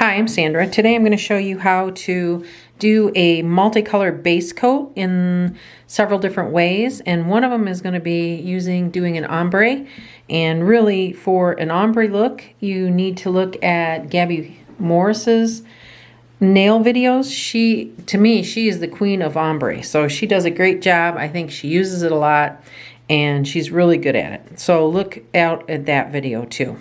Hi, I'm Sandra. Today I'm going to show you how to do a multicolored base coat in several different ways, and one of them is going to be doing an ombre. And really, for an ombre look, you need to look at Gabby Morris's nail videos. To me, she is the queen of ombre, so she does a great job. I think she uses it a lot, and she's really good at it. So look out at that video too.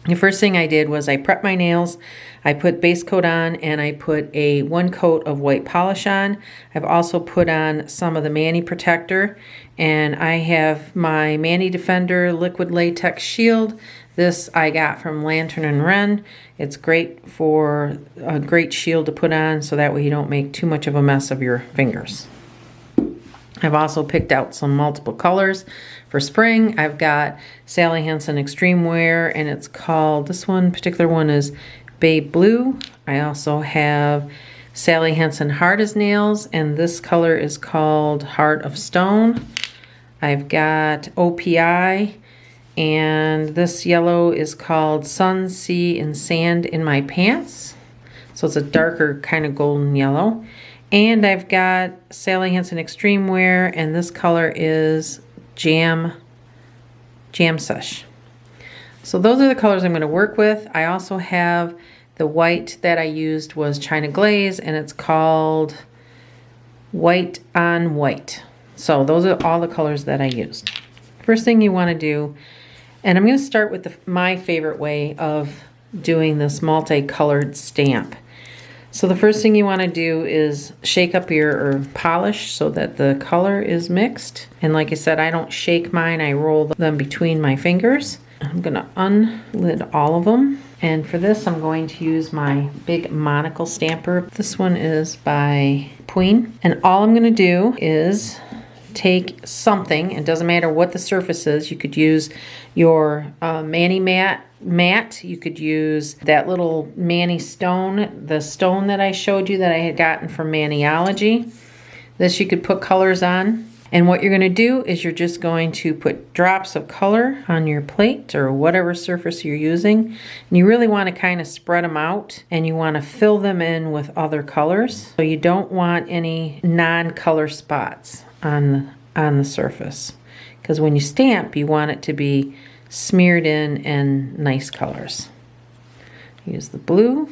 The first thing I did was I prepped my nails, I put base coat on, and I put one coat of white polish on. I've also put on some of the Mani protector, and I have my Mani Defender liquid latex shield. This I got from Lantern and Wren. It's great for a great shield to put on, so that way you don't make too much of a mess of your fingers. I've also picked out some multiple colors for spring. I've got Sally Hansen Extreme Wear, and it's called, this particular one is Babe Blue. I also have Sally Hansen Hard as Nails, and this color is called Heart of Stone. I've got OPI, and this yellow is called Sun, Sea, and Sand in My Pants. So it's a darker kind of golden yellow. And I've got Sally Hansen Extreme Wear, and this color is Jam Sesh. So those are the colors I'm going to work with. I also have the white that I used was China Glaze, and it's called White on White. So those are all the colors that I used. First thing you want to do, and I'm going to start with my favorite way of doing this multicolored stamp. So the first thing you want to do is shake up or polish so that the color is mixed. And like I said, I don't shake mine, I roll them between my fingers. I'm going to unlid all of them. And for this, I'm going to use my big monocle stamper. This one is by Pween. And all I'm going to do is take something, it doesn't matter what the surface is. You could use your Mani mat. You could use that little Mani stone, the stone that I showed you that I had gotten from Maniology. This you could put colors on. And what you're going to do is you're just going to put drops of color on your plate or whatever surface you're using. And you really want to kind of spread them out, and you want to fill them in with other colors. So you don't want any non-color spots on the surface, because when you stamp, you want it to be smeared in and nice colors. Use the blue.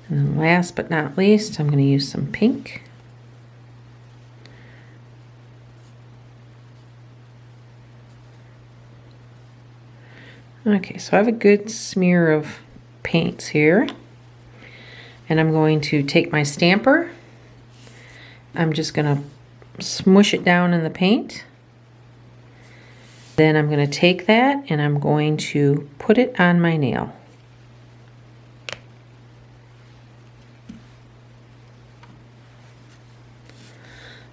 And then last but not least, I'm going to use some pink. Okay, so I have a good smear of paints here. And I'm going to take my stamper. I'm just going to smush it down in the paint. Then I'm going to take that and I'm going to put it on my nail.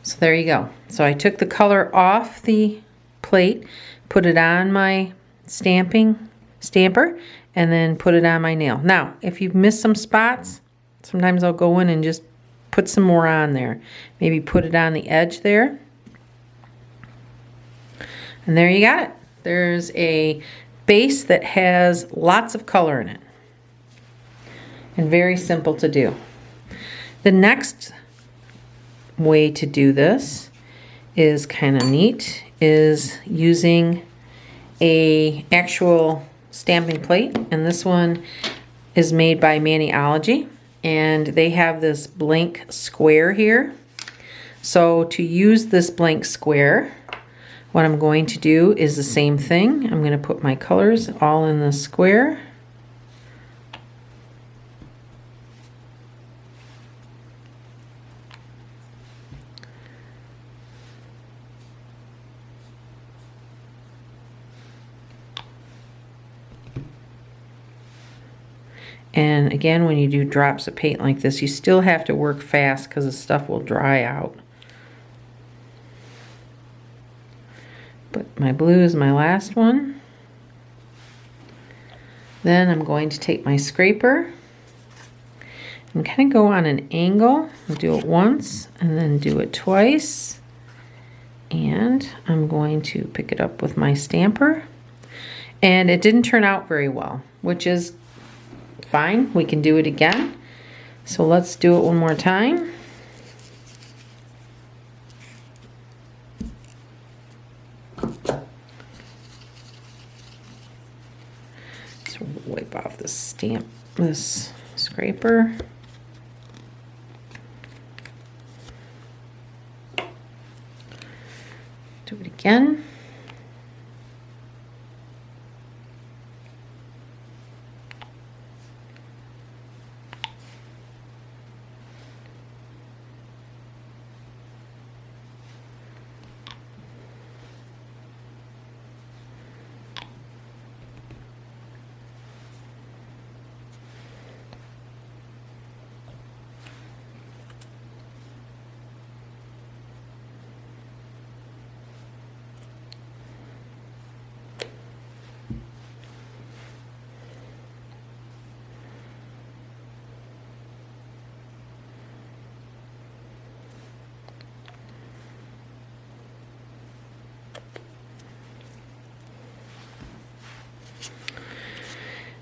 So there you go. So I took the color off the plate, put it on my stamper, and then put it on my nail. Now, if you've missed some spots, sometimes I'll go in and just put some more on there. Maybe put it on the edge there. And there you got it. There's a base that has lots of color in it. And very simple to do. The next way to do this is kind of neat, is using a actual stamping plate, and this one is made by Maniology, and they have this blank square here. So to use this blank square, what I'm going to do is the same thing. I'm going to put my colors all in the square. And again, when you do drops of paint like this, you still have to work fast because the stuff will dry out. But my blue is my last one. Then I'm going to take my scraper and kind of go on an angle and do it once and then do it twice. And I'm going to pick it up with my stamper. And it didn't turn out very well, which is fine. We can do it again. So let's do it one more time. Let's wipe off this scraper. Do it again.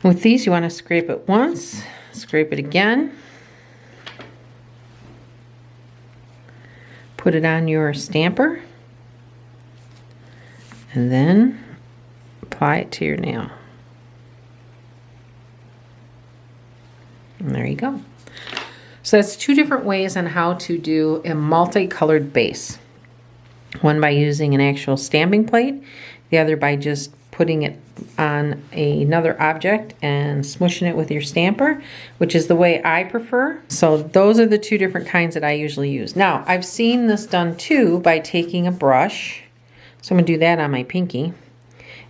With these, you want to scrape it once, scrape it again, put it on your stamper, and then apply it to your nail. And there you go. So that's two different ways on how to do a multicolored base. One by using an actual stamping plate, the other by just putting it on another object and smushing it with your stamper, which is the way I prefer. So those are the two different kinds that I usually use. Now, I've seen this done too by taking a brush. So I'm gonna do that on my pinky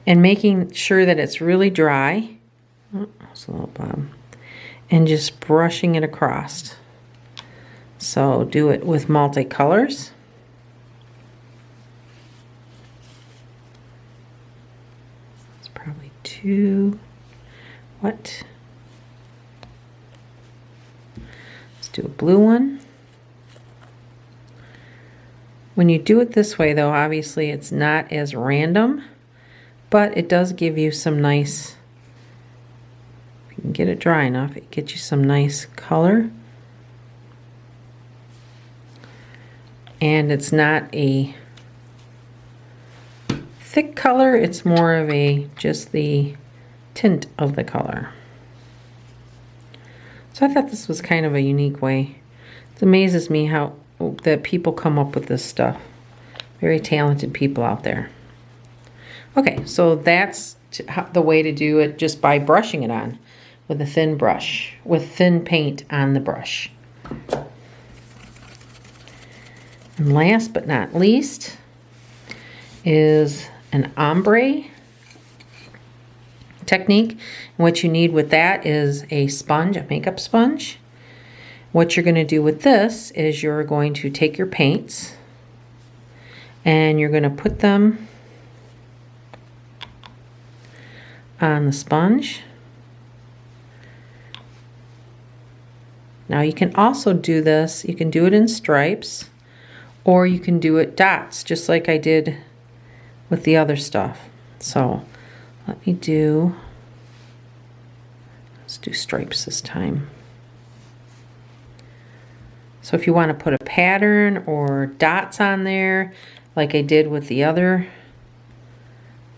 and making sure that it's really dry. Oh, that's a little bob. And just brushing it across. So do it with multicolors. Probably two. What? Let's do a blue one. When you do it this way though, obviously it's not as random, but it does give you some nice, if you can get it dry enough, it gets you some nice color. And it's not a thick color, it's more of a just the tint of the color. So I thought this was kind of a unique way. It amazes me how that people come up with this stuff. Very talented people out there. Okay, so that's the way to do it, just by brushing it on with a thin brush, with thin paint on the brush. And last but not least is an ombre technique. And what you need with that is a sponge, a makeup sponge. What you're going to do with this is you're going to take your paints and you're going to put them on the sponge. Now you can also do this, you can do it in stripes or you can do it dots, just like I did with the other stuff. So let's do stripes this time. So if you want to put a pattern or dots on there, like I did with the other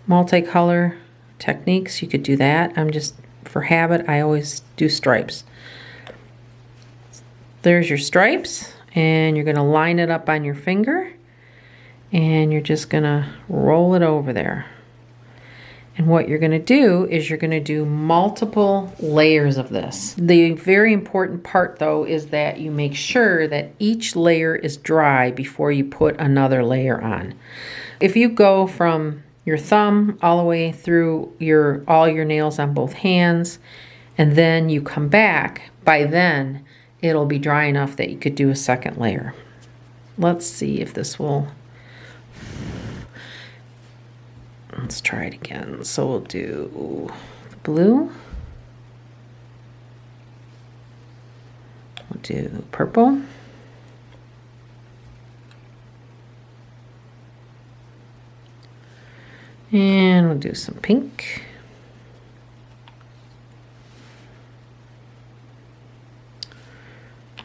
multicolor techniques, you could do that. I'm just, for habit, I always do stripes. There's your stripes, and you're going to line it up on your finger, and you're just going to roll it over there. And what you're going to do is you're going to do multiple layers of this. The very important part though is that you make sure that each layer is dry before you put another layer on. If you go from your thumb all the way through all your nails on both hands and then you come back, by then it'll be dry enough that you could do a second layer. Let's see if this will. Let's try it again. So we'll do the blue. We'll do purple. And we'll do some pink.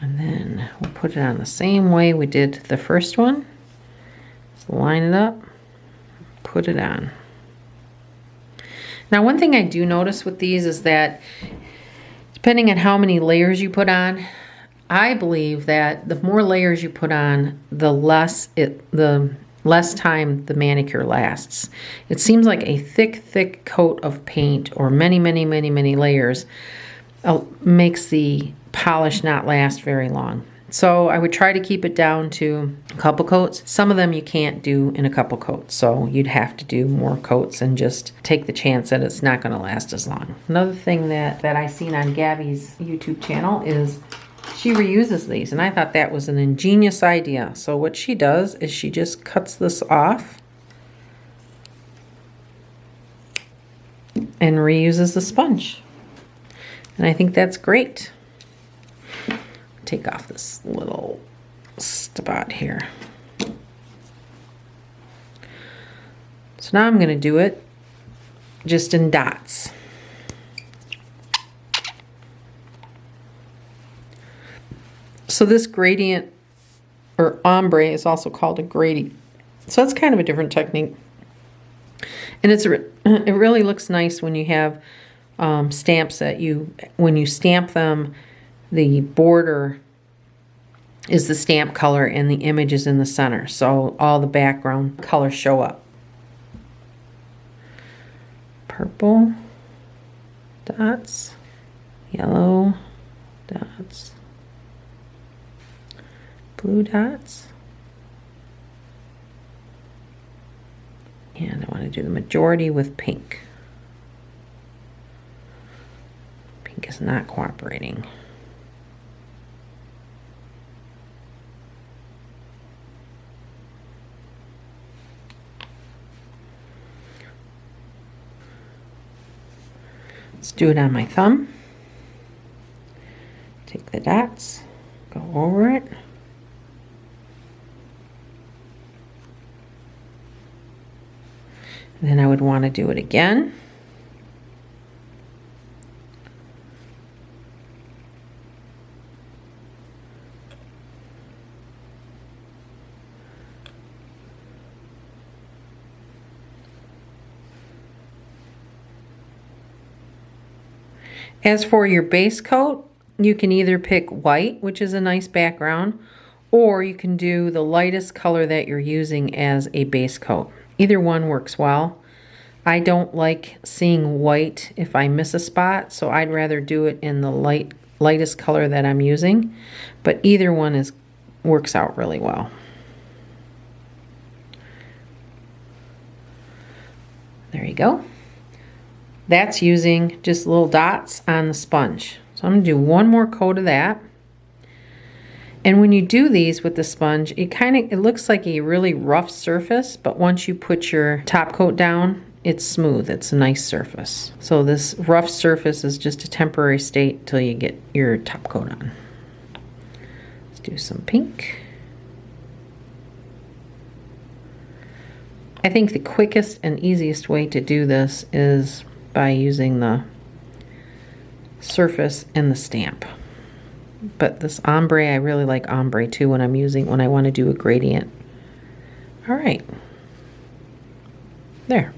And then we'll put it on the same way we did the first one. So line it up, put it on. Now, one thing I do notice with these is that depending on how many layers you put on, I believe that the more layers you put on, the less time the manicure lasts. It seems like a thick coat of paint or many layers makes the polish not last very long. So I would try to keep it down to a couple coats. Some of them you can't do in a couple coats, so you'd have to do more coats and just take the chance that it's not going to last as long. Another thing that I seen on Gabby's YouTube channel is she reuses these, and I thought that was an ingenious idea. So what she does is she just cuts this off and reuses the sponge. And I think that's great. Take off this little spot here. So now I'm going to do it just in dots. So this gradient, or ombre, is also called a gradient. So that's kind of a different technique. And it really looks nice when you have stamps that when you stamp them, the border is the stamp color and the image is in the center. So all the background colors show up. Purple dots, yellow dots, blue dots. And I want to do the majority with pink. Pink is not cooperating. Let's do it on my thumb. Take the dots, go over it. And then I would want to do it again. As for your base coat, you can either pick white, which is a nice background, or you can do the lightest color that you're using as a base coat. Either one works well. I don't like seeing white if I miss a spot, so I'd rather do it in the lightest color that I'm using, but either one works out really well. There you go. That's using just little dots on the sponge. So I'm going to do one more coat of that. And when you do these with the sponge, it looks like a really rough surface, but once you put your top coat down, it's smooth. It's a nice surface. So this rough surface is just a temporary state till you get your top coat on. Let's do some pink. I think the quickest and easiest way to do this is by using the surface and the stamp. But this ombre, I really like ombre too when I want to do a gradient. All right. There.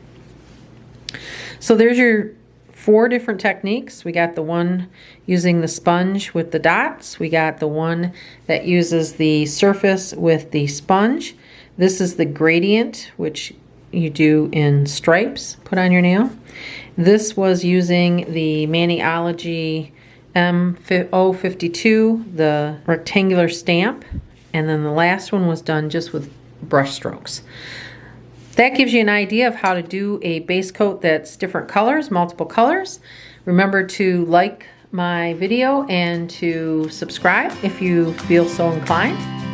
So there's your 4 different techniques. We got the one using the sponge with the dots. We got the one that uses the surface with the sponge. This is the gradient, which you do in stripes, put on your nail. This was using the Maniology M052, the rectangular stamp, and then the last one was done just with brush strokes. That gives you an idea of how to do a base coat that's different colors, multiple colors. Remember to like my video and to subscribe if you feel so inclined.